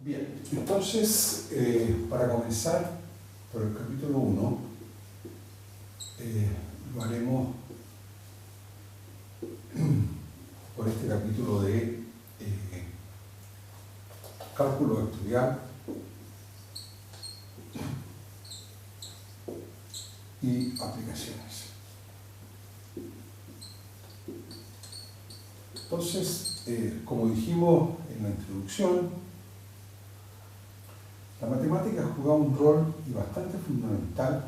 Bien, entonces, para comenzar por el capítulo 1, lo haremos por este capítulo de cálculo vectorial y aplicaciones. Entonces, como dijimos en la introducción, la matemática ha jugado un rol y bastante fundamental,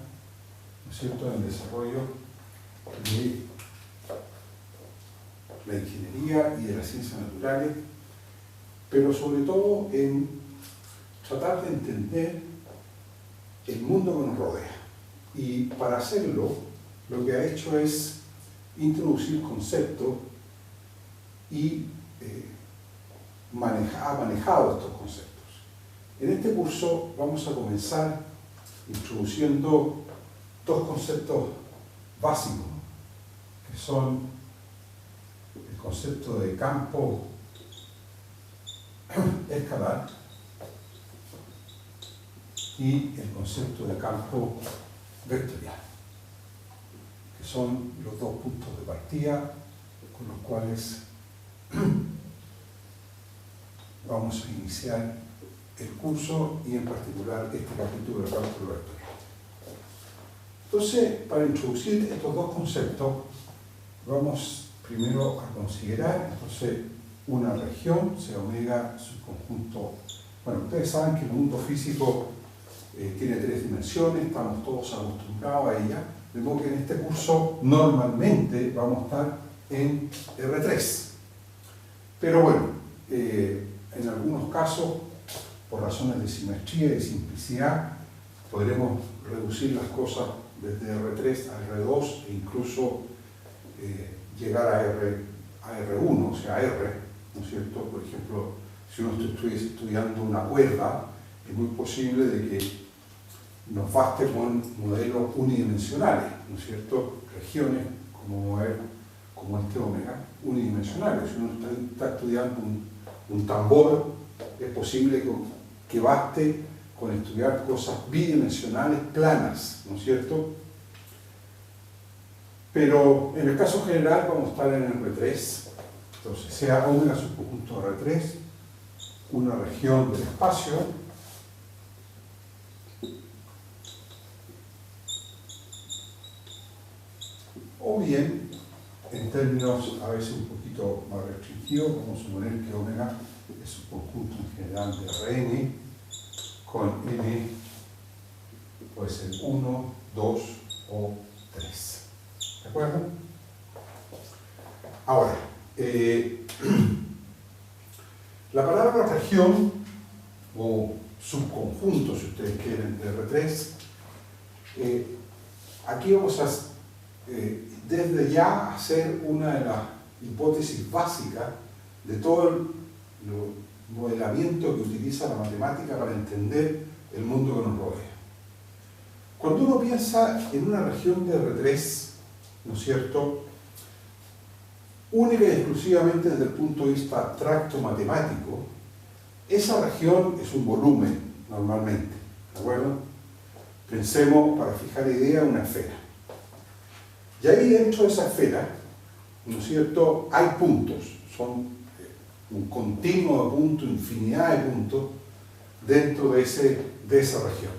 ¿no es cierto?, en el desarrollo de la ingeniería y de las ciencias naturales, pero sobre todo en tratar de entender el mundo que nos rodea. Y para hacerlo, lo que ha hecho es introducir conceptos y ha manejado estos conceptos. En este curso vamos a comenzar introduciendo dos conceptos básicos, que son el concepto de campo escalar y el concepto de campo vectorial, que son los dos puntos de partida con los cuales vamos a iniciar el curso y en particular este capítulo de cálculo vectorial. Entonces, para introducir estos dos conceptos, vamos primero a considerar una región, sea omega, su conjunto. Bueno, ustedes saben que el mundo físico tiene tres dimensiones, estamos todos acostumbrados a ella, de modo que en este curso normalmente vamos a estar en R3. Pero bueno, en algunos casos, por razones de simetría y de simplicidad, podremos reducir las cosas desde R3 a R2 e incluso llegar a R1, o sea, a R, ¿no es cierto? Por ejemplo, si uno estuviese estudiando una cuerda, es muy posible de que nos baste con modelos unidimensionales, ¿no es cierto? Regiones como este omega, unidimensionales. Si uno está estudiando un tambor, es posible que baste con estudiar cosas bidimensionales planas, ¿no es cierto? Pero en el caso general vamos a estar en R3, entonces sea omega subconjunto R3, una región del espacio, o bien, en términos a veces un poquito más restringidos, vamos a suponer que omega es un conjunto en general de Rn con n puede ser 1, 2 o 3. ¿De acuerdo? Ahora, la palabra región o subconjunto, si ustedes quieren, de R3, aquí vamos a desde ya hacer una de las hipótesis básicas de todo el modelamiento que utiliza la matemática para entender el mundo que nos rodea. Cuando uno piensa en una región de R3, ¿no es cierto?, única y exclusivamente desde el punto de vista abstracto matemático, esa región es un volumen normalmente, ¿de acuerdo? Pensemos, para fijar idea, una esfera. Y ahí dentro de esa esfera, ¿no es cierto?, hay puntos, son un continuo de puntos, infinidad de puntos dentro de esa región.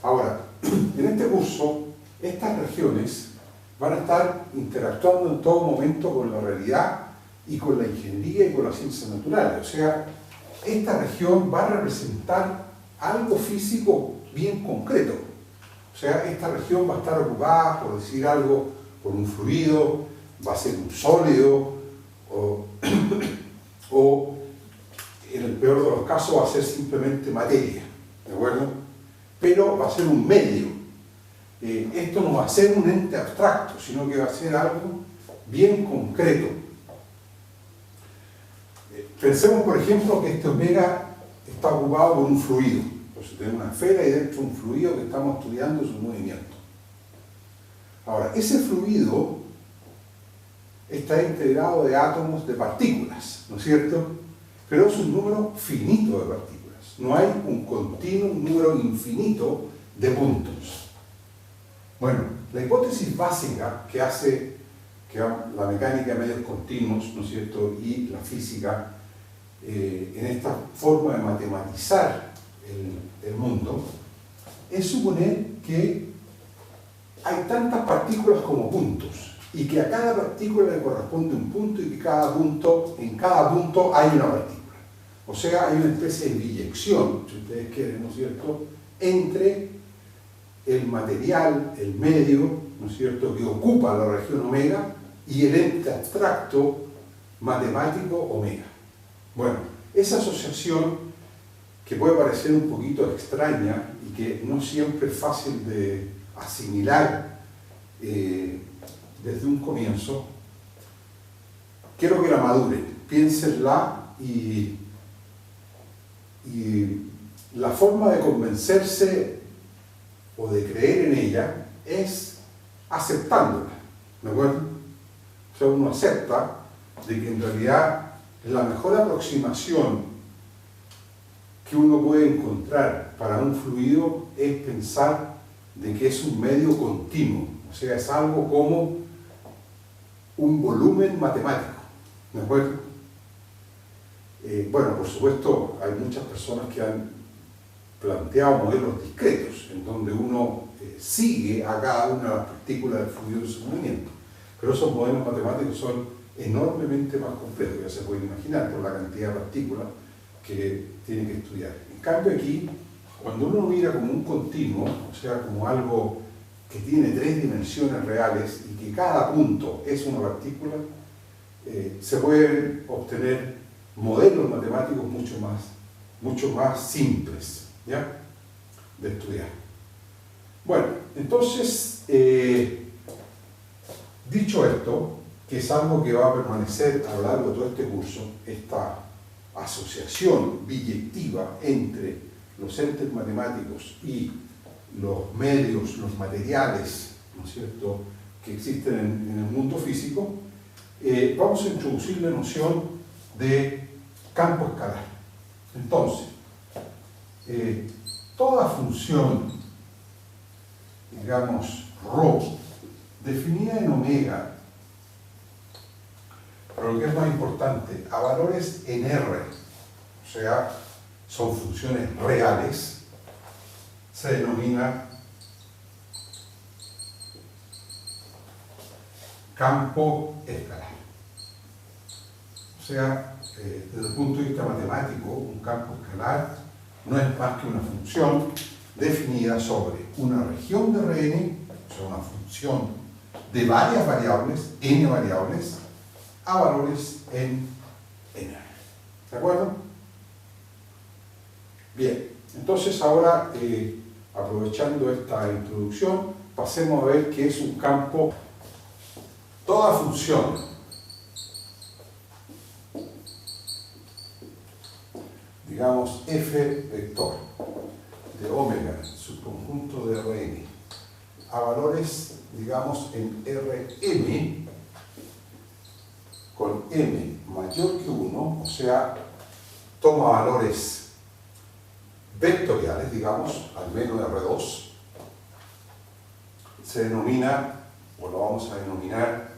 Ahora, en este curso, estas regiones van a estar interactuando en todo momento con la realidad y con la ingeniería y con las ciencias naturales. O sea, esta región va a representar algo físico bien concreto. O sea, esta región va a estar ocupada, por decir algo, por un fluido, va a ser un sólido, o en el peor de los casos va a ser simplemente materia, ¿de acuerdo? Pero va a ser un medio. Esto no va a ser un ente abstracto, sino que va a ser algo bien concreto. Pensemos, por ejemplo, que este omega está ocupado por un fluido. Entonces tenemos una esfera y dentro un fluido que estamos estudiando su movimiento. Ahora, ese fluido está integrado de átomos de partículas, ¿no es cierto? Pero es un número finito de partículas. matemáticos. No hay un continuo, un número infinito de puntos. Bueno, la hipótesis básica que hace que la mecánica de medios continuos, ¿no es cierto?, y la física, en esta forma de matematizar el mundo, es suponer que hay tantas partículas como puntos, y que a cada partícula le corresponde un punto, y que en cada punto hay una partícula. O sea, hay una especie de biyección, si ustedes quieren, ¿no es cierto?, entre el material, el medio, ¿no es cierto?, que ocupa la región omega, y el ente abstracto matemático omega. Bueno, esa asociación, que puede parecer un poquito extraña y que no siempre es fácil de asimilar desde un comienzo, quiero que la maduren, piénsenla, y la forma de convencerse o de creer en ella es aceptándola, ¿de acuerdo? O sea, uno acepta de que en realidad la mejor aproximación que uno puede encontrar para un fluido es pensar de que es un medio continuo, o sea, es algo como un volumen matemático, ¿de acuerdo? Bueno, por supuesto, hay muchas personas que han planteado modelos discretos, en donde uno sigue a cada una de las partículas del fluido en su movimiento, pero esos modelos matemáticos son enormemente más complejos, ya se pueden imaginar, por la cantidad de partículas que tiene que estudiar. En cambio aquí, cuando uno mira como un continuo, o sea, como algo que tiene 3 dimensiones reales y que cada punto es una partícula, se pueden obtener modelos matemáticos mucho más simples, ¿ya?, de estudiar. Bueno, entonces, dicho esto, que es algo que va a permanecer a lo largo de todo este curso, esta asociación biyectiva entre los entes matemáticos y los medios, los materiales, ¿no es cierto?, que existen en el mundo físico, vamos a introducir la noción de campo escalar. Entonces, toda función, digamos, ρ, definida en omega, pero lo que es más importante, a valores en R, o sea, son funciones reales, se denomina campo escalar. O sea, desde el punto de vista matemático, un campo escalar no es más que una función definida sobre una región de Rn, o sea, una función de varias variables, n variables, a valores en n. ¿De acuerdo? Bien, entonces ahora, aprovechando esta introducción, pasemos a ver qué es un campo. Toda función digamos f vector de omega, subconjunto de Rn, a valores, digamos, en Rm, con m mayor que 1, o sea, toma valores vectoriales, digamos, al menos R2, se denomina, o lo vamos a denominar,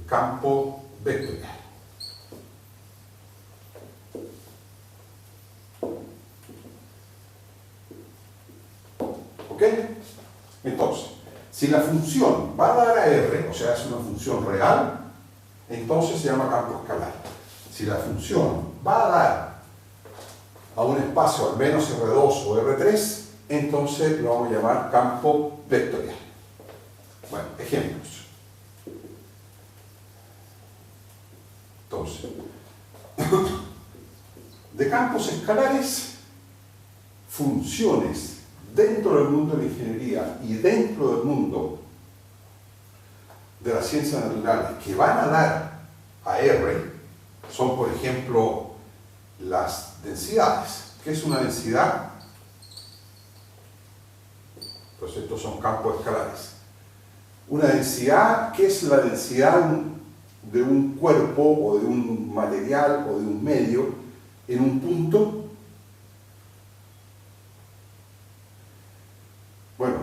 campo vectorial. ¿Ok? Entonces, si la función va a dar a R, o sea, es una función real, entonces se llama campo escalar. Si la función va a dar a un espacio al menos R2 o R3, entonces lo vamos a llamar campo vectorial. Bueno, ejemplos. Entonces, de campos escalares, funciones dentro del mundo de la ingeniería y dentro del mundo de las ciencias naturales que van a dar a R son, por ejemplo, las densidades. ¿Qué es una densidad? Pues estos son campos escalares. Una densidad, ¿qué es la densidad de un cuerpo o de un material o de un medio? en un punto. Bueno,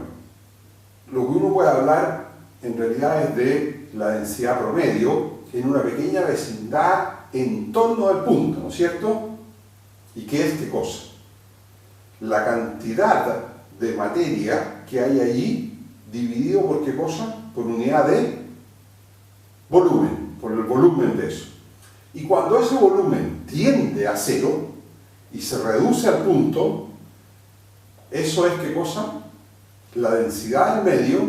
lo que uno puede hablar en realidad es de la densidad promedio en una pequeña vecindad en torno al punto, ¿no es cierto? ¿Y qué es qué cosa? La cantidad de materia que hay allí dividido por qué cosa? Por unidad de volumen, por el volumen de eso. Y cuando ese volumen tiende a cero y se reduce al punto, eso es qué cosa? La densidad del medio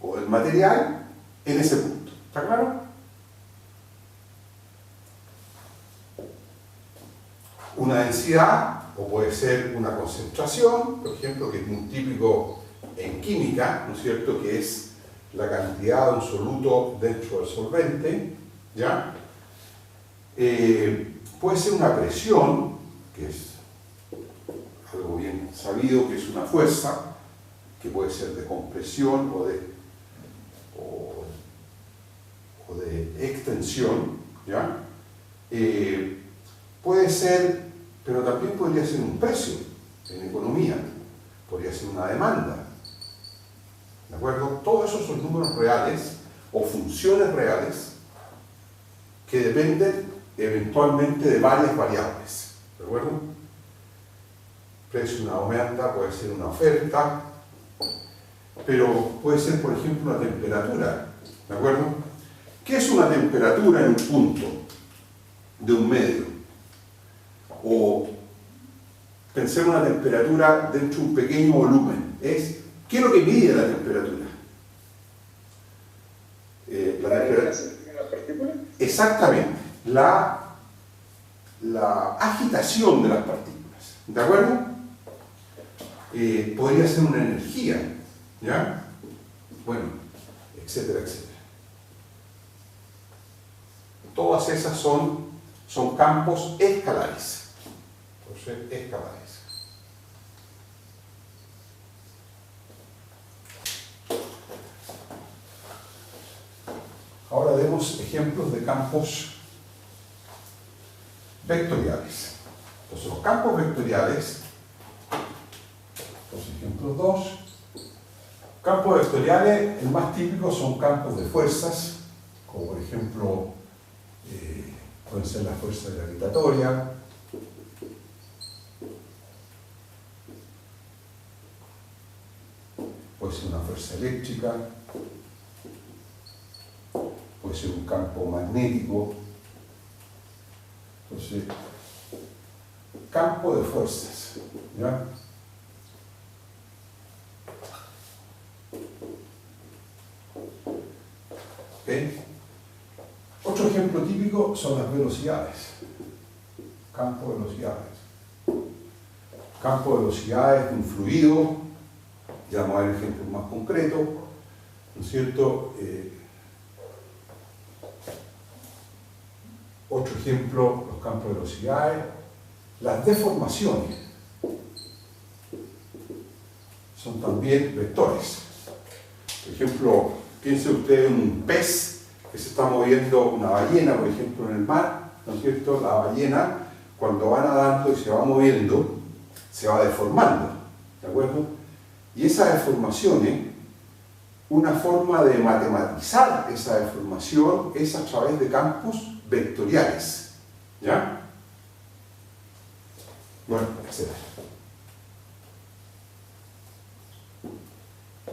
o del material en ese punto. ¿Está claro? Una densidad, o puede ser una concentración, por ejemplo, que es muy típico en química, ¿no es cierto?, que es la cantidad de un soluto dentro del solvente, ¿ya? Puede ser una presión, que es algo bien sabido, que es una fuerza, que puede ser de compresión o de extensión, ¿ya? Puede ser, pero también podría ser un precio en economía, podría ser una demanda, ¿de acuerdo? Todos esos son números reales o funciones reales que dependen eventualmente de varias variables, ¿de acuerdo? Precio, una demanda, puede ser una oferta, pero puede ser, por ejemplo, una temperatura, ¿de acuerdo? ¿Qué es una temperatura en un punto de un medio? O pensemos una temperatura dentro de un pequeño volumen. ¿Qué es lo que mide la temperatura? ¿La partícula? Exactamente, la agitación de las partículas, ¿de acuerdo? Podría ser una energía, ¿ya? Bueno, etcétera, etcétera. Todas esas son campos escalares. Entonces, escalares. Ahora vemos ejemplos de campos vectoriales. Entonces, los campos vectoriales, los ejemplos 2. Campos vectoriales, el más típico son campos de fuerzas, como por ejemplo, pueden ser las fuerzas gravitatorias, puede ser una fuerza eléctrica, puede ser un campo magnético. Entonces, campo de fuerzas, ¿ya? ¿Okay? Otro ejemplo típico son las velocidades. Campo de velocidades. Campo de velocidades de un fluido, ya vamos a ver ejemplos más concretos, ¿no es cierto? Otro ejemplo, los campos de velocidades, las deformaciones son también vectores. Por ejemplo, piense usted en un pez que se está moviendo, una ballena, por ejemplo, en el mar, ¿no es cierto? La ballena, cuando va nadando y se va moviendo, se va deformando, ¿de acuerdo? Y esas deformaciones, una forma de matematizar esa deformación es a través de campos vectoriales, ¿ya? Bueno, etc.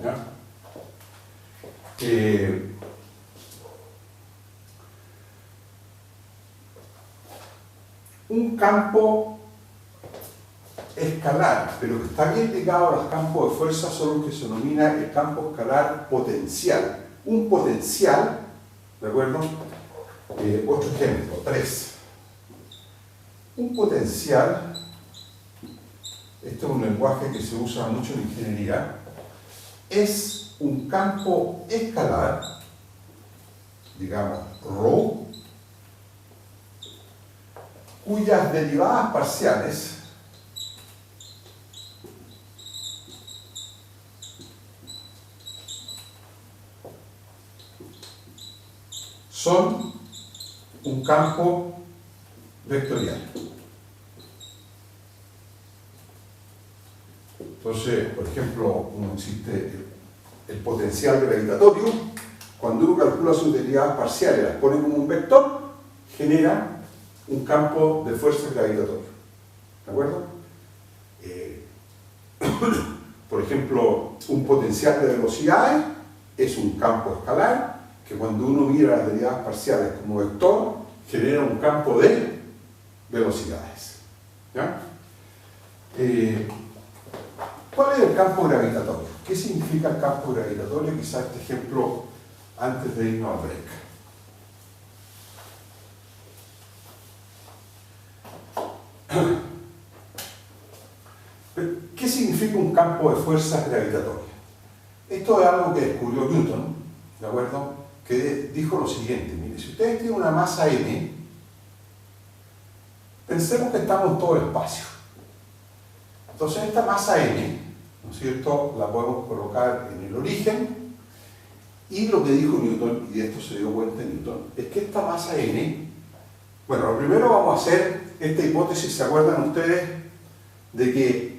¿Ya? Un campo escalar, pero que está bien ligado a los campos de fuerza, son los que se denomina el campo escalar potencial. Un potencial, ¿de acuerdo? Otro ejemplo, 3. Un potencial, este es un lenguaje que se usa mucho en ingeniería, es un campo escalar, digamos, ρ, cuyas derivadas parciales son un campo vectorial. Entonces, por ejemplo, existe el potencial gravitatorio. Cuando uno calcula sus derivas parciales, las pone como un vector, genera un campo de fuerza gravitatorio. ¿De acuerdo? Por ejemplo, un potencial de velocidades es un campo escalar que cuando uno mira las derivas parciales como vector, genera un campo de velocidades. ¿Ya? ¿Cuál es el campo gravitatorio? ¿Qué significa el campo gravitatorio? Quizás este ejemplo antes de irnos al break. ¿Qué significa un campo de fuerzas gravitatorias? Esto es algo que descubrió Newton, ¿de acuerdo? Que dijo lo siguiente: mire, si ustedes tienen una masa m, pensemos que estamos en todo el espacio. Entonces esta masa m, ¿no es cierto?, la podemos colocar en el origen, y lo que dijo Newton, y de esto se dio cuenta Newton, es que esta masa n, bueno, lo primero vamos a hacer esta hipótesis. ¿Se acuerdan ustedes de que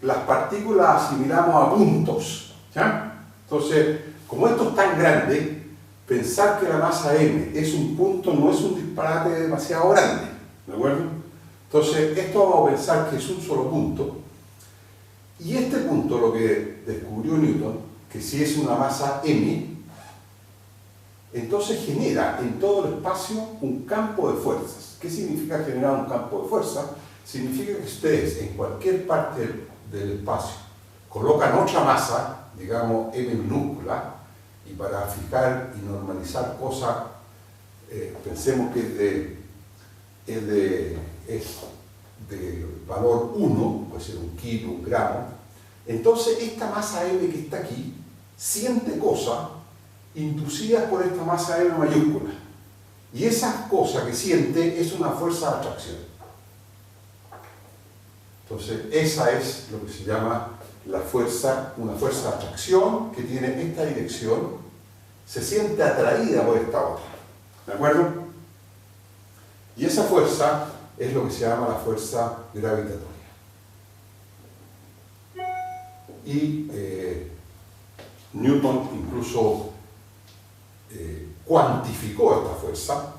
las partículas asimilamos a puntos? ¿Ya? Entonces, como esto es tan grande, pensar que la masa m es un punto no es un disparate demasiado grande, ¿de acuerdo? Entonces, esto vamos a pensar que es un solo punto, y este punto, lo que descubrió Newton, que si es una masa m, entonces genera en todo el espacio un campo de fuerzas. ¿Qué significa generar un campo de fuerza? Significa que ustedes en cualquier parte del espacio colocan otra masa, digamos m minúscula, y para fijar y normalizar cosas, pensemos que es de valor 1, puede ser un kilo, un gramo. Entonces esta masa m que está aquí siente cosas inducidas por esta masa m mayúscula, y esa cosa que siente es una fuerza de atracción. Entonces esa es lo que se llama la fuerza, una fuerza de atracción que tiene esta dirección, se siente atraída por esta otra, ¿de acuerdo? Y esa fuerza es lo que se llama la fuerza gravitatoria. Y Newton incluso cuantificó esta fuerza,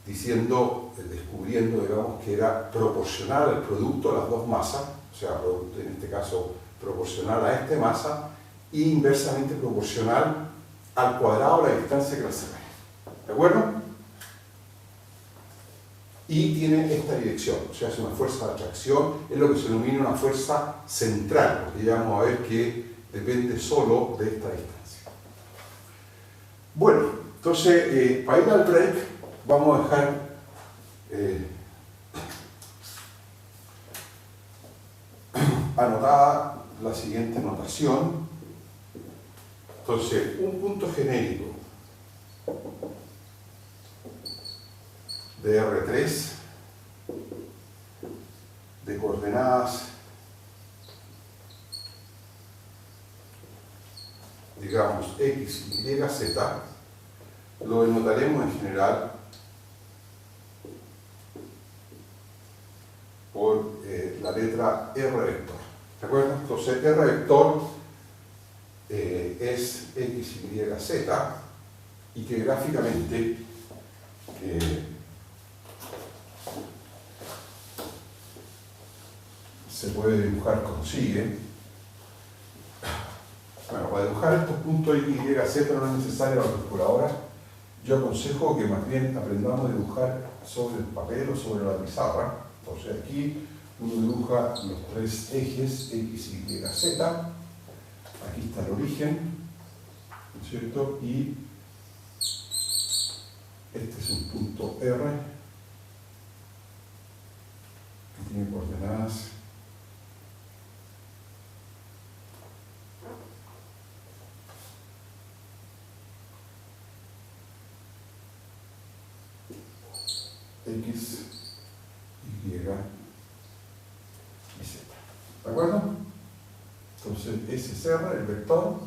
descubriendo, digamos, que era proporcional al producto de las dos masas, o sea, en este caso proporcional a esta masa, e inversamente proporcional al cuadrado de la distancia que la separa. ¿De acuerdo? Y tiene esta dirección, o sea, es una fuerza de atracción, es lo que se denomina una fuerza central, porque ya vamos a ver que depende solo de esta distancia. Bueno, entonces, para ir al break, vamos a dejar anotada la siguiente notación. Entonces, un punto genérico de R3 de coordenadas, digamos, X, Y, Z, lo denotaremos en general por la letra R vector. ¿De acuerdo? Entonces, R vector es X, Y, Z, y que gráficamente se puede dibujar como sigue. Bueno, para dibujar estos puntos X, Y, Z no es necesaria la calculadora. Yo aconsejo que más bien aprendamos a dibujar sobre el papel o sobre la pizarra. Entonces aquí uno dibuja los tres ejes X, Y, Z. Aquí está el origen, ¿no es cierto? Y este es un punto R que tiene coordenadas X, Y y Z. ¿De acuerdo? Entonces ese es R, el vector,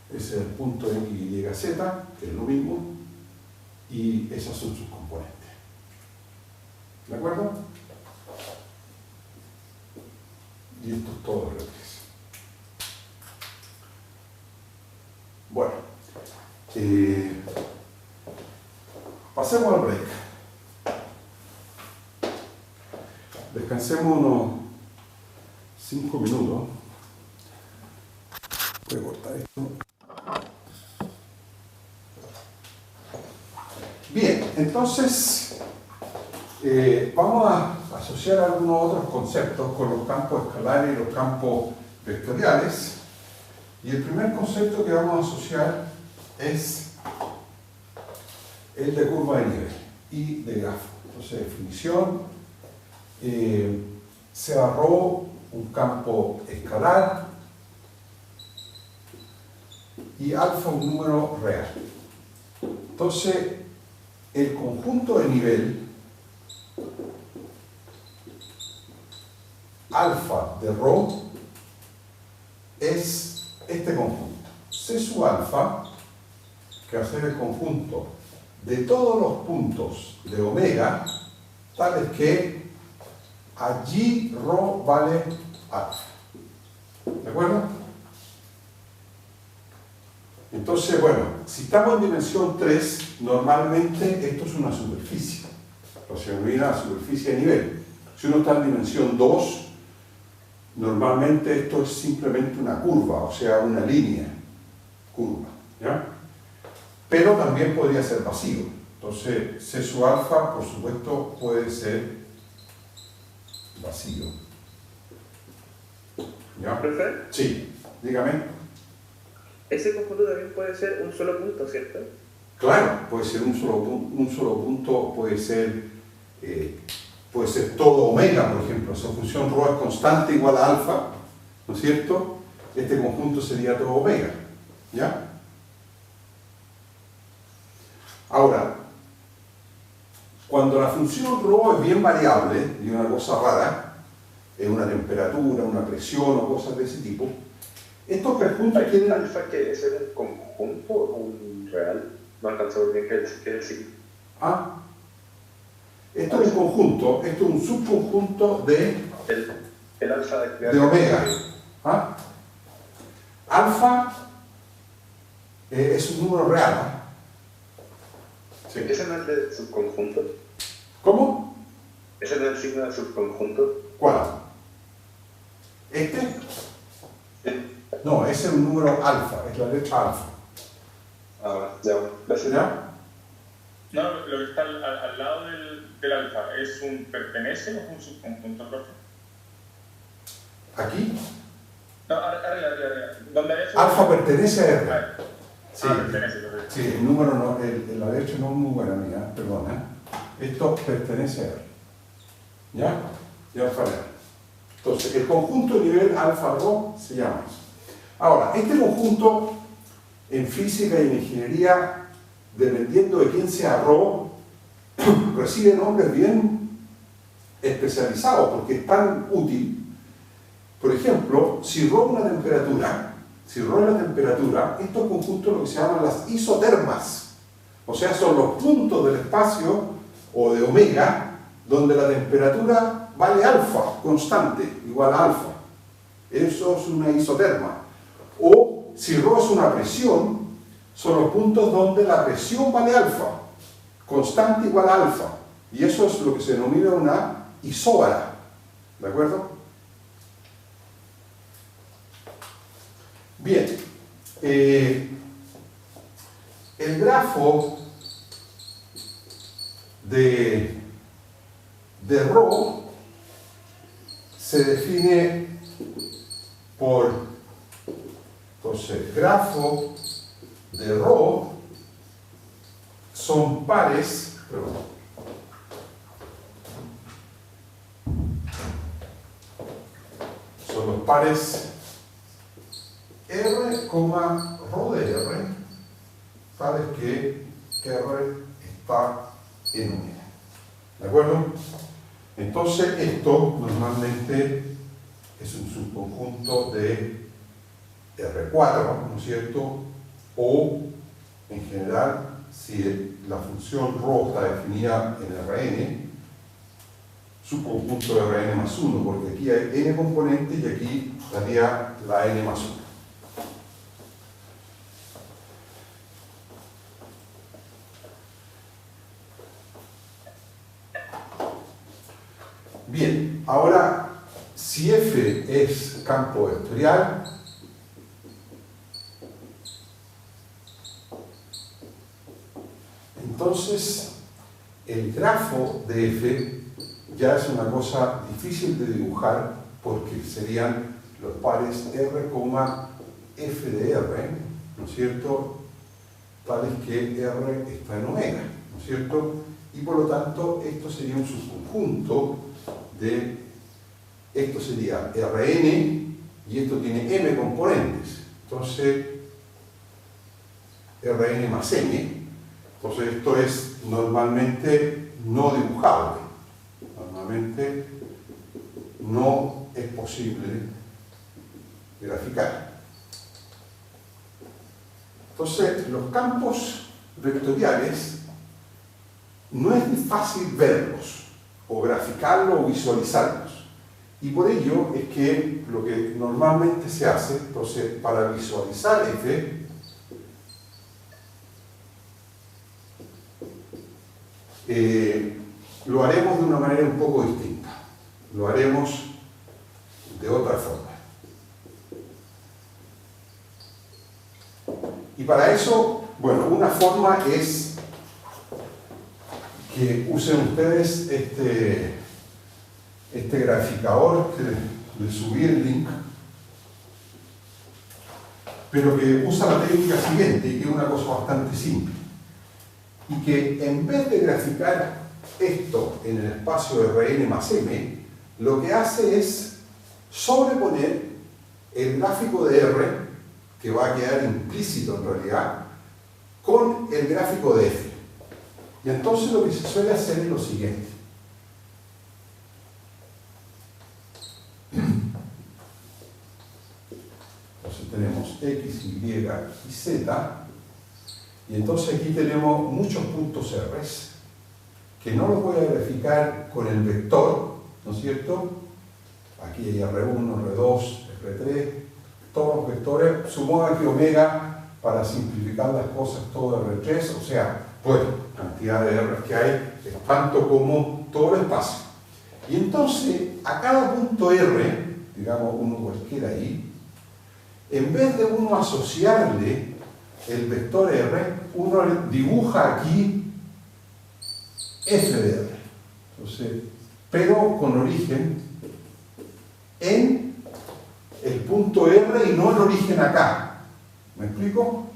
ese es el punto X, Y, Z, que es lo mismo, y esas son sus componentes. ¿De acuerdo? Y esto es todo R3. Bueno, pasemos al break. Descansemos unos 5 minutos. Voy a cortar esto. Bien, entonces vamos a asociar algunos otros conceptos con los campos escalares y los campos vectoriales. Y el primer concepto que vamos a asociar es el de curva de nivel y de grafo. Entonces, definición, se agarró un campo escalar y alfa un número real. Entonces, el conjunto de nivel alfa de ρ es este conjunto. C sub alfa, que va a ser el conjunto de todos los puntos de omega, tales que allí ρ vale alfa. ¿De acuerdo? Entonces, bueno, si estamos en dimensión 3, normalmente esto es una superficie. O sea, se denomina superficie de nivel. Si uno está en dimensión 2, normalmente esto es simplemente una curva, o sea, una línea curva, ¿ya? Pero también podría ser vacío. Entonces, C sub alfa, por supuesto, puede ser vacío. ¿Ya? ¿Profe? Sí, dígame. Ese conjunto también puede ser un solo punto, ¿cierto? Claro, puede ser un solo punto, puede ser todo omega, por ejemplo. Si la función ρ es constante igual a alfa, ¿no es cierto? Este conjunto sería todo omega, ¿ya? Ahora, cuando la función ρ es bien variable, y una cosa rara, es una temperatura, una presión o cosas de ese tipo, estos conjuntos tienen... ¿Alfa quiere ser un conjunto o un real? No alcanzó bien qué decir. Ah, esto es un conjunto, esto es un subconjunto de alfa de omega. ¿Ah? Alfa es un número real. ¿Ah? Sí. ¿Ese no es del subconjunto? ¿Cómo? ¿Ese no es el signo del subconjunto? ¿Cuál? ¿Este? Sí. No, ese es un número alfa, es la letra alfa. Ahora, ya, gracias. ¿Ya? No, lo que está al lado del alfa, ¿es un pertenece o es un subconjunto, profe? ¿Aquí? No, arriba. ¿Dónde es? Alfa pertenece a R. Sí, pertenece, profe. sí, el número no, la letra no es muy buena mía, perdona. Esto pertenece a R. ¿Ya? Y alfa R. Entonces, el conjunto de nivel alfa rho se llama eso. Ahora, este conjunto en física y en ingeniería, dependiendo de quién sea ρ, recibe nombres bien especializados porque es tan útil. Por ejemplo, si ρ es la temperatura, estos conjuntos lo que se llaman las isotermas, o sea, son los puntos del espacio o de omega donde la temperatura vale alfa, constante, igual a alfa. Eso es una isoterma. O si ρ es una presión, son los puntos donde la presión vale alfa, constante igual a alfa. Y eso es lo que se denomina una isóbara. ¿De acuerdo? Bien. El grafo de ρ se define por, entonces, grafo de ρ son pares, son los pares R, ρ de R, tales que R está en omega. ¿De acuerdo? Entonces, esto normalmente es un subconjunto de R4, ¿no es cierto? O, en general, si la función ρ está definida en Rn, subconjunto de Rn más 1, porque aquí hay n componentes y aquí estaría la n más 1. Bien, ahora, si F es campo vectorial, entonces el grafo de F ya es una cosa difícil de dibujar porque serían los pares R, F de R, ¿no es cierto? Tales que R está en omega, ¿no es cierto? Y por lo tanto esto sería un subconjunto de, esto sería Rn y esto tiene m componentes, entonces Rn más m, entonces esto es normalmente no dibujable, normalmente no es posible graficar. Entonces los campos vectoriales no es fácil verlos, o graficarlos o visualizarlos. Y por ello es que lo que normalmente se hace, entonces, para visualizar F, lo haremos de una manera un poco distinta. Lo haremos de otra forma. Y para eso, bueno, una forma es que usen ustedes este graficador que les subí el link, pero que usa la técnica siguiente, que es una cosa bastante simple, y que en vez de graficar esto en el espacio Rn más m, lo que hace es sobreponer el gráfico de R, que va a quedar implícito en realidad, con el gráfico de F. Y entonces lo que se suele hacer es lo siguiente. Entonces tenemos X, Y y Z, y entonces aquí tenemos muchos puntos R, que no los voy a graficar con el vector, ¿no es cierto? Aquí hay R1, R2, R3, todos los vectores, supongo que omega, para simplificar las cosas, todo R3, o sea, bueno, cantidad de R que hay, es tanto como todo el espacio. Y entonces, a cada punto R, digamos uno cualquiera ahí, en vez de uno asociarle el vector R, uno dibuja aquí F de R. Entonces, pero con origen en el punto R y no el origen acá. ¿Me explico?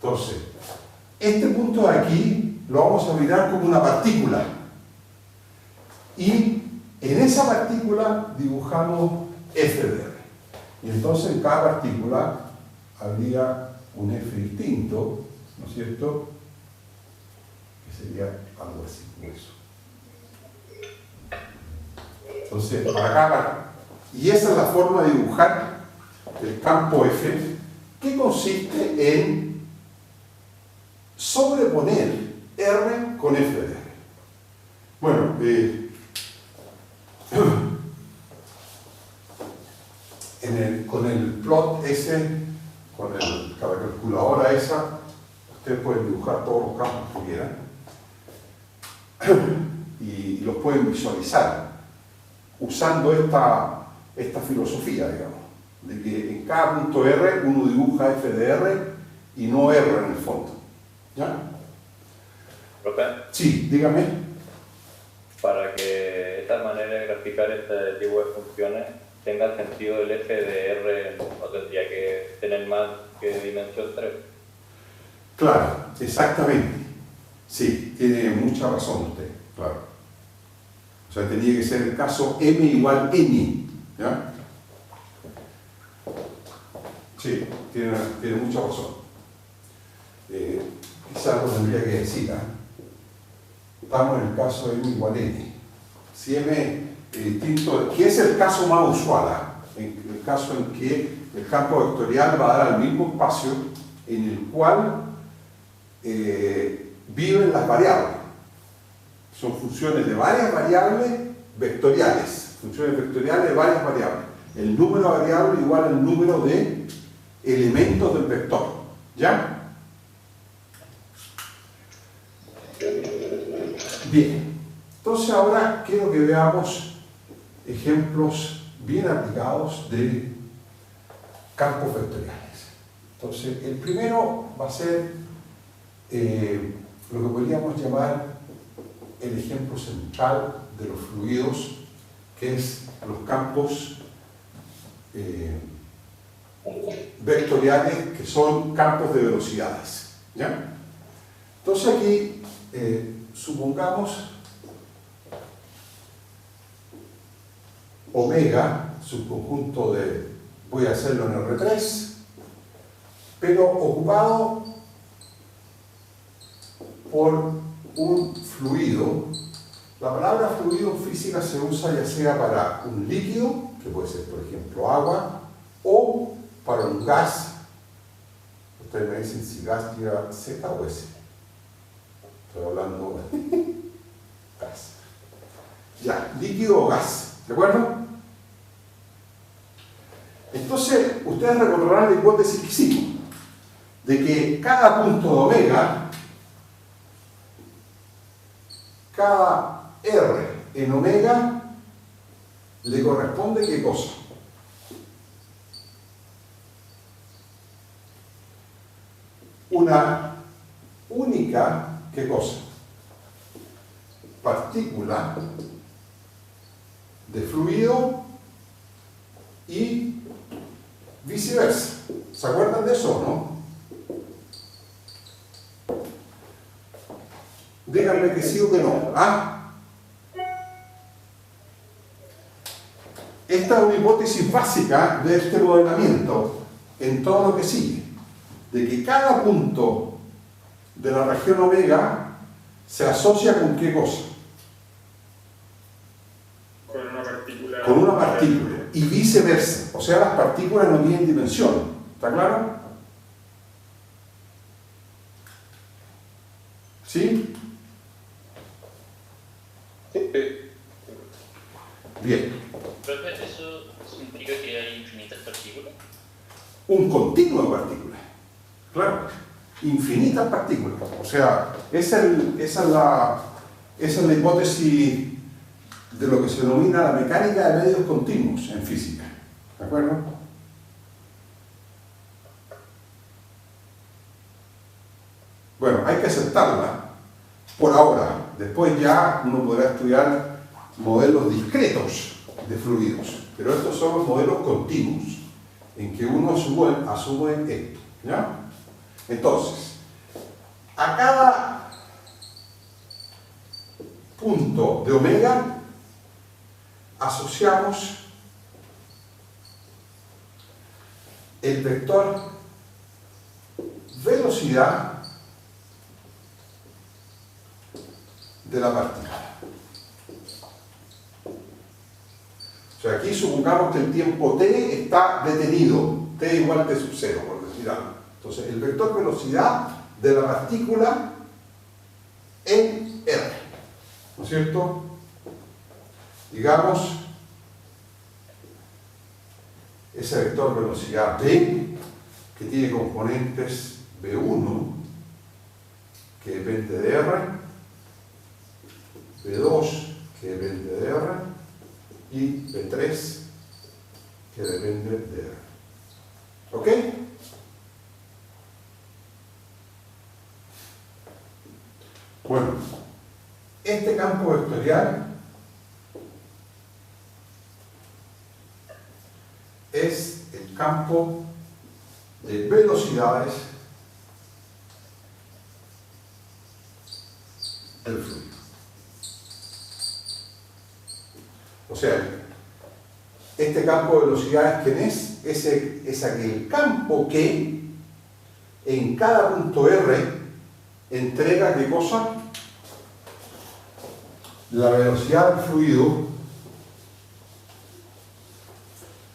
Entonces, este punto de aquí lo vamos a mirar como una partícula. Y en esa partícula dibujamos F de R. Y entonces en cada partícula habría un F distinto, ¿no es cierto? Que sería algo así como eso. Entonces, para acá, y esa es la forma de dibujar el campo F, que consiste en sobreponer R con F de R. Bueno, con el plot ese, con la calculadora esa, ustedes pueden dibujar todos los campos que quieran y los pueden visualizar usando esta filosofía, digamos, de que en cada punto R uno dibuja F de R y no R en el fondo. ¿Ya? ¿Profe? Sí, dígame. Para que esta manera de graficar este tipo de funciones tenga sentido, el F de R no tendría que tener más que dimensión 3. Claro, exactamente. Sí, tiene mucha razón usted, claro. O sea, tenía que ser el caso m igual n. ¿Ya? Sí, tiene mucha razón. Quizás lo tendría que decir. Estamos en el caso de m igual n. Si m es distinto, que es el caso más usual, en el caso en que el campo vectorial va a dar al mismo espacio en el cual viven las variables. son funciones de varias variables vectoriales, funciones vectoriales de varias variables. El número variable igual al número de elementos del vector. ¿Ya? Bien. Entonces ahora quiero que veamos ejemplos bien aplicados de campos vectoriales. Entonces, el primero va a ser lo que podríamos llamar el ejemplo central de los fluidos, que es los campos vectoriales, que son campos de velocidades. ¿Ya? Entonces aquí, supongamos omega, subconjunto de, voy a hacerlo en R3, pero ocupado por un fluido. La palabra fluido en física se usa ya sea para un líquido, que puede ser por ejemplo agua, o para un gas. Ustedes me dicen si gas lleva Z o S. Estoy hablando de gas. Ya, líquido o gas, ¿de acuerdo? Entonces, ustedes recordarán la hipótesis que hicimos, de que cada punto de omega, cada R en omega, le corresponde ¿qué cosa? Una única, ¿qué cosa? Partícula de fluido y viceversa. ¿Se acuerdan de eso o no? Díganme que sí o que no. ¿Ah? Esta es una hipótesis básica de este modelamiento en todo lo que sigue, de que cada punto de la región omega se asocia con ¿qué cosa? Con una partícula. Con una partícula. Y viceversa. O sea, las partículas no tienen dimensión. ¿Está claro? ¿Sí? Bien. ¿Profe, eso significa que hay infinitas partículas? Un continuo de partículas. Claro. Infinitas partículas. O sea, esa es la hipótesis de lo que se denomina la mecánica de medios continuos en física. ¿De acuerdo? Bueno, hay que aceptarla por ahora. Después ya uno podrá estudiar modelos discretos de fluidos. Pero estos son los modelos continuos, en que uno asume esto. ¿Ya? Entonces, a cada punto de omega asociamos el vector velocidad de la partícula. O sea, aquí supongamos que el tiempo t está detenido, t igual a t sub 0, por decir algo. Entonces, el vector velocidad de la partícula en R, ¿no es cierto? Digamos, ese vector velocidad B, que tiene componentes B1, que depende de R, B2, que depende de R, y B3, que depende de R. ¿Ok? Bueno, este campo vectorial es el campo de velocidades del fluido. O sea, este campo de velocidades, ¿quién es? Es aquel campo que en cada punto R entrega ¿qué cosa? La velocidad del fluido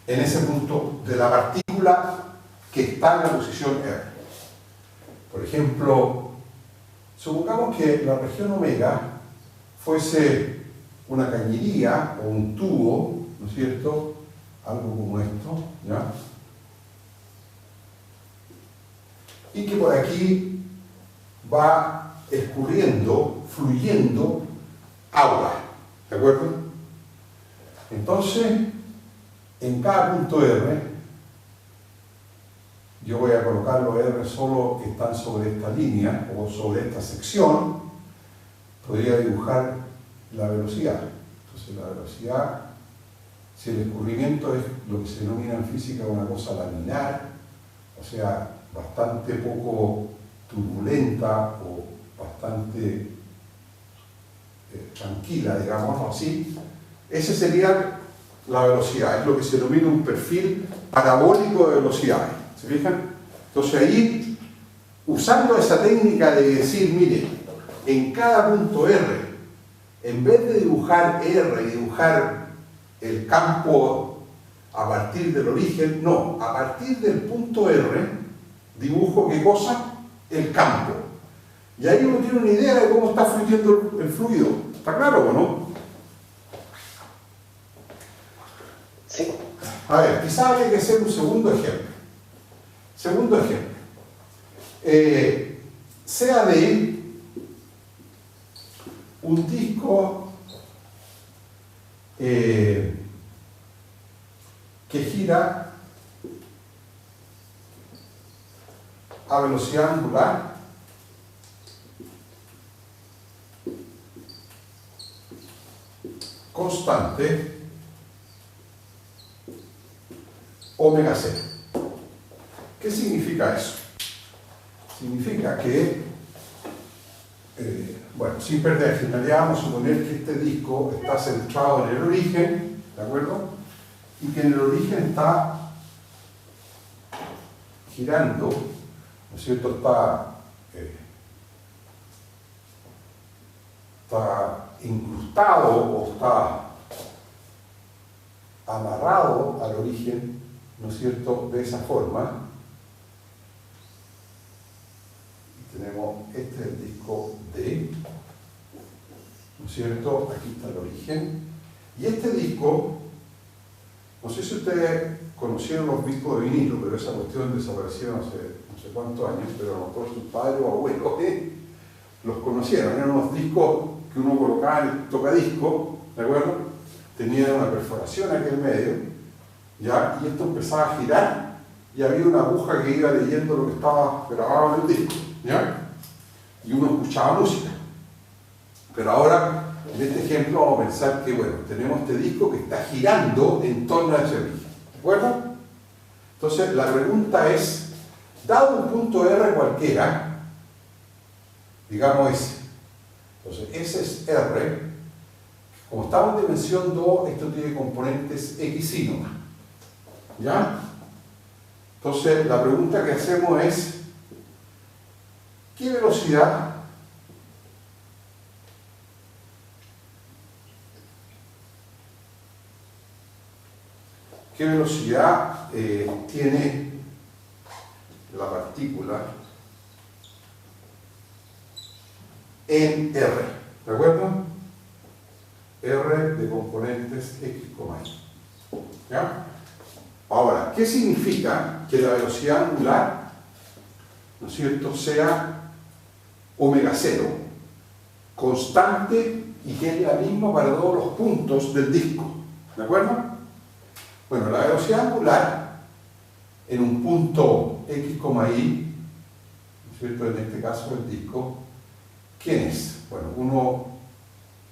en ese punto de la partícula que está en la posición R. Por ejemplo, supongamos que la región omega fuese una cañería o un tubo, ¿no es cierto? Algo como esto, ¿ya? Y que por aquí va escurriendo, fluyendo agua, ¿de acuerdo? Entonces, en cada punto R, yo voy a colocar los R solo que están sobre esta línea o sobre esta sección, podría dibujar la velocidad. Entonces la velocidad, si el escurrimiento es lo que se denomina en física una cosa laminar, o sea, bastante poco turbulenta o bastante tranquila, digámoslo así, esa sería la velocidad, es lo que se denomina un perfil parabólico de velocidades. ¿Se fijan? Entonces ahí, usando esa técnica de decir, mire, en cada punto R, en vez de dibujar R y dibujar el campo a partir del origen, no, a partir del punto R, dibujo ¿qué cosa? El campo. Y ahí uno tiene una idea de cómo está fluyendo el fluido. ¿Está claro o no? Sí. A ver, quizás habría que hacer un segundo ejemplo. Segundo ejemplo. Sea de un disco que gira a velocidad angular constante omega c. ¿Qué significa eso? Significa que, bueno, sin perder finalidad, vamos a suponer que este disco está centrado en el origen, ¿de acuerdo? Y que en el origen está girando, ¿no es cierto? Está incrustado o está amarrado al origen, ¿no es cierto?, de esa forma. Y tenemos, este es el disco D, ¿no es cierto?, aquí está el origen. Y este disco, no sé si ustedes conocieron los discos de vinilo, pero esa cuestión desapareció hace no sé cuántos años, pero a lo mejor sus padres o abuelos los conocieron. Eran unos discos que uno colocaba en el tocadisco, ¿de acuerdo? Tenía una perforación aquí en medio, ¿ya? Y esto empezaba a girar y había una aguja que iba leyendo lo que estaba grabado en el disco, ¿ya? Y uno escuchaba música. Pero ahora, en este ejemplo, vamos a pensar que, bueno, tenemos este disco que está girando en torno a ese origen, ¿de acuerdo? Entonces, la pregunta es, dado un punto R cualquiera, digamos ese, entonces ese es R, como estamos en dimensión 2, esto tiene componentes x y nomás, ¿ya? Entonces, la pregunta que hacemos es, ¿qué velocidad tiene la partícula en R? ¿De acuerdo? R de componentes x, y. ¿Ya? Ahora, ¿qué significa que la velocidad angular, ¿no es cierto?, sea omega 0, constante y que es la misma para todos los puntos del disco? ¿De acuerdo? Bueno, la velocidad angular en un punto x, y, ¿no es cierto?, en este caso del disco, ¿quién es? Bueno, uno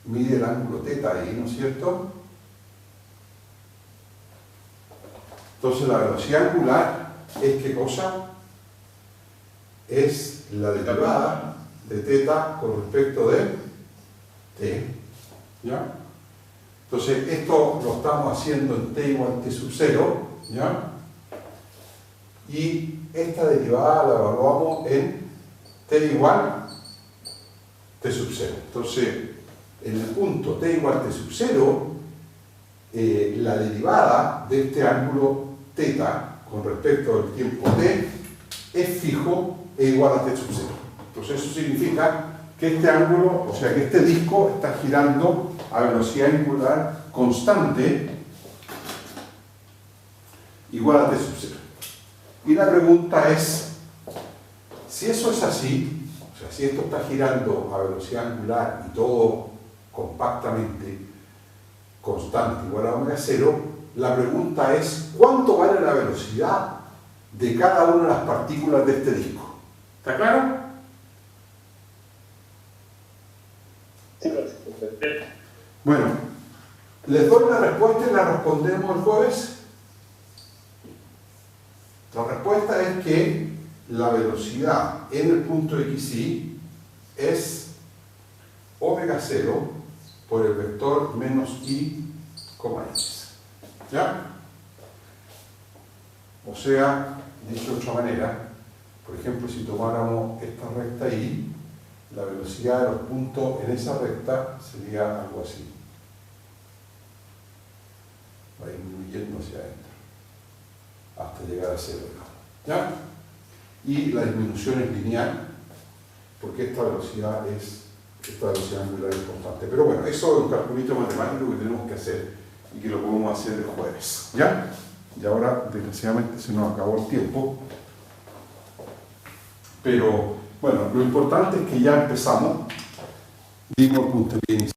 mide el ángulo θ ahí, ¿no es cierto? Entonces la velocidad angular es ¿qué cosa? Es la derivada de θ con respecto de t, ¿ya? Entonces esto lo estamos haciendo en t igual a t sub 0, ¿ya? Y esta derivada la evaluamos en t igual a t sub 0. Entonces, en el punto t igual a t sub 0, la derivada de este ángulo θ con respecto al tiempo t es fijo e igual a t sub 0. Entonces eso significa que este ángulo, o sea que este disco está girando a velocidad angular constante igual a t sub 0. Y la pregunta es, si eso es así, o sea, si esto está girando a velocidad angular y todo compactamente constante igual a omega 0, la pregunta es, ¿cuánto vale la velocidad de cada una de las partículas de este disco? ¿Está claro? Sí, perfecto. Bueno, les doy la respuesta y la respondemos el jueves. La respuesta es que la velocidad en el punto xy es omega 0 por el vector menos i, x. ¿Ya? O sea, dicho de otra manera, por ejemplo, si tomáramos esta recta y la velocidad de los puntos en esa recta sería algo así. Va disminuyendo hacia adentro hasta llegar a 0, ¿ya? Y la disminución es lineal porque esta velocidad angular es constante. Pero bueno, eso es un calculito matemático que tenemos que hacer y que lo podemos hacer el jueves, ¿ya? Y ahora, desgraciadamente, se nos acabó el tiempo. Pero, bueno, lo importante es que ya empezamos. Dimos el punto de inicio.